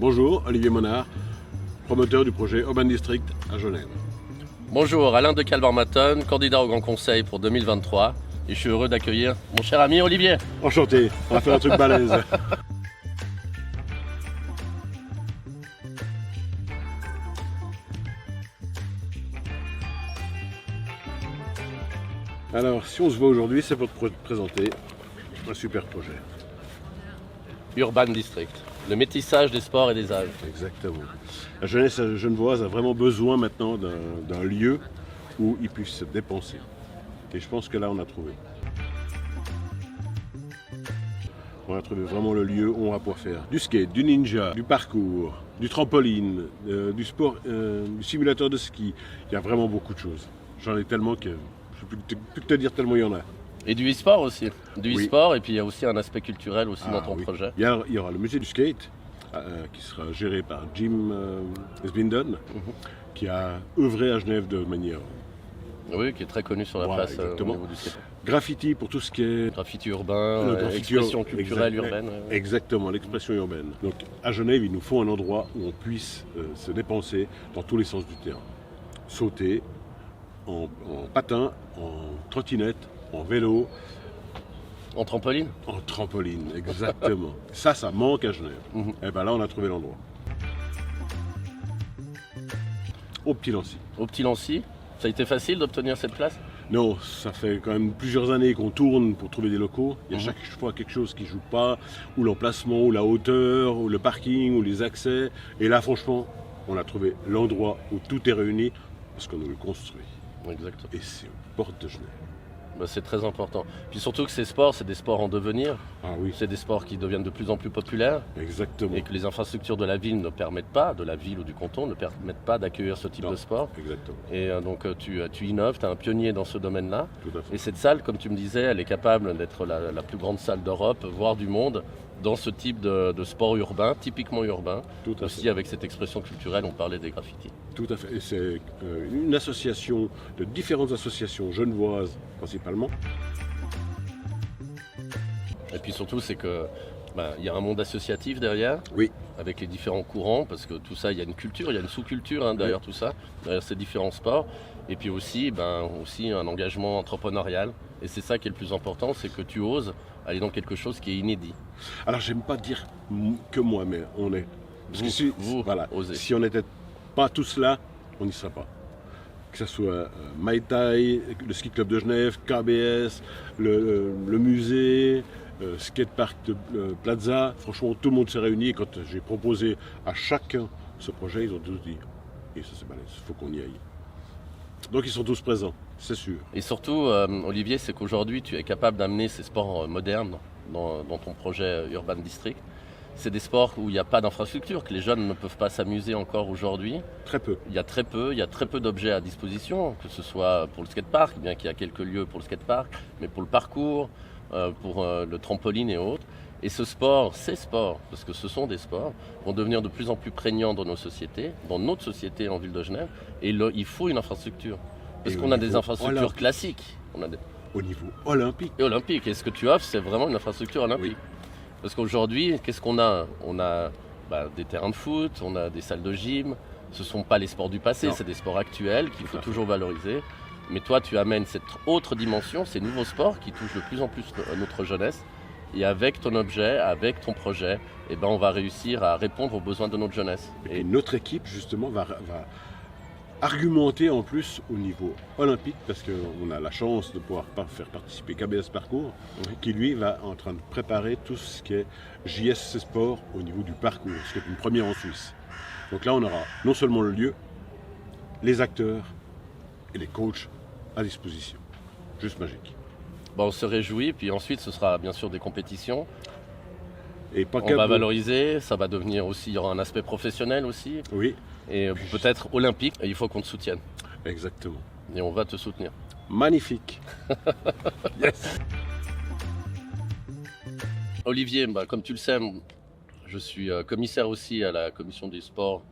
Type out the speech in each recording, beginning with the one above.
Bonjour, Olivier Monard, promoteur du projet Urban District à Genève. Bonjour, Alain de Calbar-Maton, candidat au Grand Conseil pour 2023. Et je suis heureux d'accueillir mon cher ami Olivier. Enchanté, on va faire un truc balèze. Alors, si on se voit aujourd'hui, c'est pour te présenter un super projet. Urban District, le métissage des sports et des âges. Exactement. La jeunesse genevoise a vraiment besoin maintenant d'un lieu où ils puissent se dépenser. Et je pense que là, on a trouvé. On a trouvé vraiment le lieu où on va pouvoir faire du skate, du ninja, du parcours, du trampoline, du sport, du simulateur de ski. Il y a vraiment beaucoup de choses. J'en ai tellement que je ne peux plus te dire tellement il y en a. Et du e-sport aussi. Du Oui. e-sport, et puis il y a aussi un aspect culturel aussi dans ton Oui. projet. Il y aura le musée du skate qui sera géré par Jim Esbindon, qui a œuvré à Genève de manière Oui, qui est très connu sur la Voilà, place au exactement. niveau du skate. graffiti pour tout ce qui est Graffiti urbain, le graffiti expression culturelle exact- urbaine. Exactement, l'expression urbaine. Donc à Genève, il nous faut un endroit où on puisse se dépenser dans tous les sens du terme. Sauter en patin, en trottinette, en vélo, En trampoline. en trampoline, exactement. Ça manque à Genève. Mhm. Et bien là, on a trouvé l'endroit. Au Petit Lancy. Au Petit Lancy. Ça a été facile d'obtenir cette place? Non, ça fait quand même plusieurs années qu'on tourne pour trouver des locaux. Il y a chaque fois quelque chose qui ne joue pas, ou l'emplacement, ou la hauteur, ou le parking, ou les accès. Et là, franchement, on a trouvé l'endroit où tout est réuni, parce qu'on nous le construit. Exactement. Et c'est aux portes de Genève. Bah, c'est très important. Puis surtout que ces sports, c'est des sports en devenir. Ah oui, C'est des sports qui deviennent de plus en plus populaires. exactement. Et que les infrastructures de la ville ne permettent pas, de la ville ou du canton, ne permettent pas d'accueillir ce type Non. de sport. Exactement, Et donc tu innoves, tu es un pionnier dans ce domaine-là. tout à fait. Et cette salle, comme tu me disais, elle est capable d'être la plus grande salle d'Europe, voire du monde, dans ce type de sport urbain, typiquement urbain. Tout à Aussi fait. avec cette expression culturelle, on parlait des graffitis. Tout à fait. Et c'est une association de différentes associations genevoises principalement. Et puis surtout, c'est que il y a un monde associatif derrière. Oui. Avec les différents courants, parce que tout ça, il y a une culture, il y a une sous-culture derrière tout ça, derrière ces différents sports. Et puis aussi, aussi un engagement entrepreneurial. Et c'est ça qui est le plus important, c'est que tu oses aller dans quelque chose qui est inédit. Alors j'aime pas dire que moi, mais on est. Parce que Vous osez. si on n'était pas tous là, on n'y serait pas. Que ce soit Mai Tai, le ski club de Genève, KBS, le musée, skatepark de Plaza, franchement tout le monde s'est réuni et quand j'ai proposé à chacun ce projet, ils ont tous dit et ça c'est balèze, il faut qu'on y aille. Donc ils sont tous présents, c'est sûr. Et surtout, Olivier, c'est qu'aujourd'hui, tu es capable d'amener ces sports modernes dans ton projet Urban District. C'est des sports où il n'y a pas d'infrastructure, que les jeunes ne peuvent pas s'amuser encore aujourd'hui. Très peu. Il y a très peu d'objets à disposition, que ce soit pour le skatepark, bien qu'il y a quelques lieux pour le skatepark, mais pour le parcours, pour le trampoline et autres. Et ces sports, parce que ce sont des sports, vont devenir de plus en plus prégnants dans nos sociétés, dans notre société en ville de Genève. Et il faut une infrastructure. Parce Et qu'on au a des niveau infrastructures olympique. classiques. Au niveau olympique, Et olympique. Et ce que tu offres, c'est vraiment une infrastructure olympique. Parce qu'aujourd'hui, qu'est-ce qu'on a? On a des terrains de foot, on a des salles de gym. Ce ne sont pas les sports du passé, Non. c'est des sports actuels qu'il faut à fait. toujours valoriser. Mais toi, tu amènes cette autre dimension, ces nouveaux sports qui touchent de plus en plus notre jeunesse. Et avec ton objet, avec ton projet, on va réussir à répondre aux besoins de notre jeunesse. et notre équipe justement va argumenter en plus au niveau olympique parce qu'on a la chance de pouvoir faire participer KBS Parcours qui lui va en train de préparer tout ce qui est JSC Sport au niveau du parcours, ce qui est une première en Suisse. Donc là on aura non seulement le lieu, les acteurs et les coachs à disposition. Juste magique. On se réjouit, puis ensuite ce sera bien sûr des compétitions. Et pas On va valoriser, ça va devenir aussi, il y aura un aspect professionnel aussi, Oui, et peut-être olympique, et il faut qu'on te soutienne. exactement. Et on va te soutenir. Magnifique. Yes. Olivier, comme tu le sais, je suis commissaire aussi à la commission des sports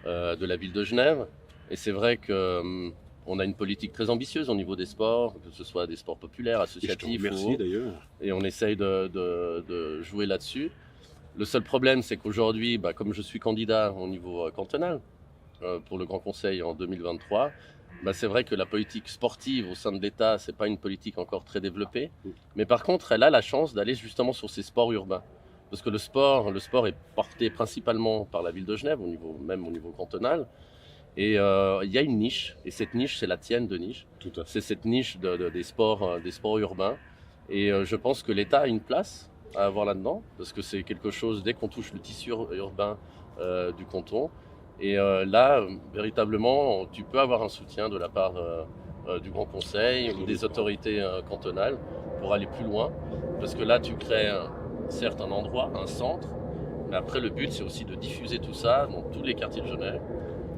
de la ville de Genève. Et c'est vrai qu'on a une politique très ambitieuse au niveau des sports, que ce soit des sports populaires, Et je te associatifs. remercie d'ailleurs. Et on essaye de jouer là-dessus. Le seul problème, c'est qu'aujourd'hui, comme je suis candidat au niveau cantonal pour le Grand Conseil en 2023, c'est vrai que la politique sportive au sein de l'État, c'est pas une politique encore très développée. Mais par contre, elle a la chance d'aller justement sur ces sports urbains. Parce que le sport est porté principalement par la ville de Genève, même au niveau cantonal. Et il y a une niche, et cette niche, c'est la tienne, Denis. Tout à fait. C'est cette niche des sports urbains. Et je pense que l'État a une place à avoir là-dedans, parce que c'est quelque chose, dès qu'on touche le tissu urbain du canton, et là, véritablement, tu peux avoir un soutien de la part du Grand Conseil ou des autorités cantonales pour aller plus loin, parce que là, tu crées certes un endroit, un centre, mais après, le but, c'est aussi de diffuser tout ça dans tous les quartiers de Genève,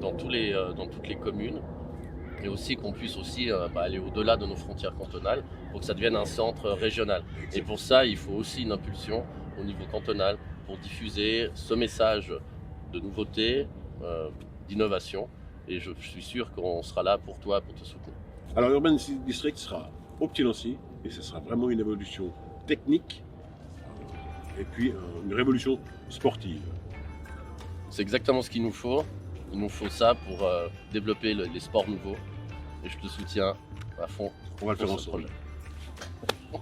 dans toutes les communes, et aussi qu'on puisse aussi aller au-delà de nos frontières cantonales pour que ça devienne un centre régional. Et pour ça, il faut aussi une impulsion au niveau cantonal pour diffuser ce message de nouveauté, d'innovation. Et je suis sûr qu'on sera là pour toi, pour te soutenir. Alors Urban District sera au Petit Lancy et ce sera vraiment une évolution technique et puis une révolution sportive. C'est exactement ce qu'il nous faut. Il nous faut ça pour développer les sports nouveaux. Et je te soutiens à fond. On va le faire pour ce ensemble. projet.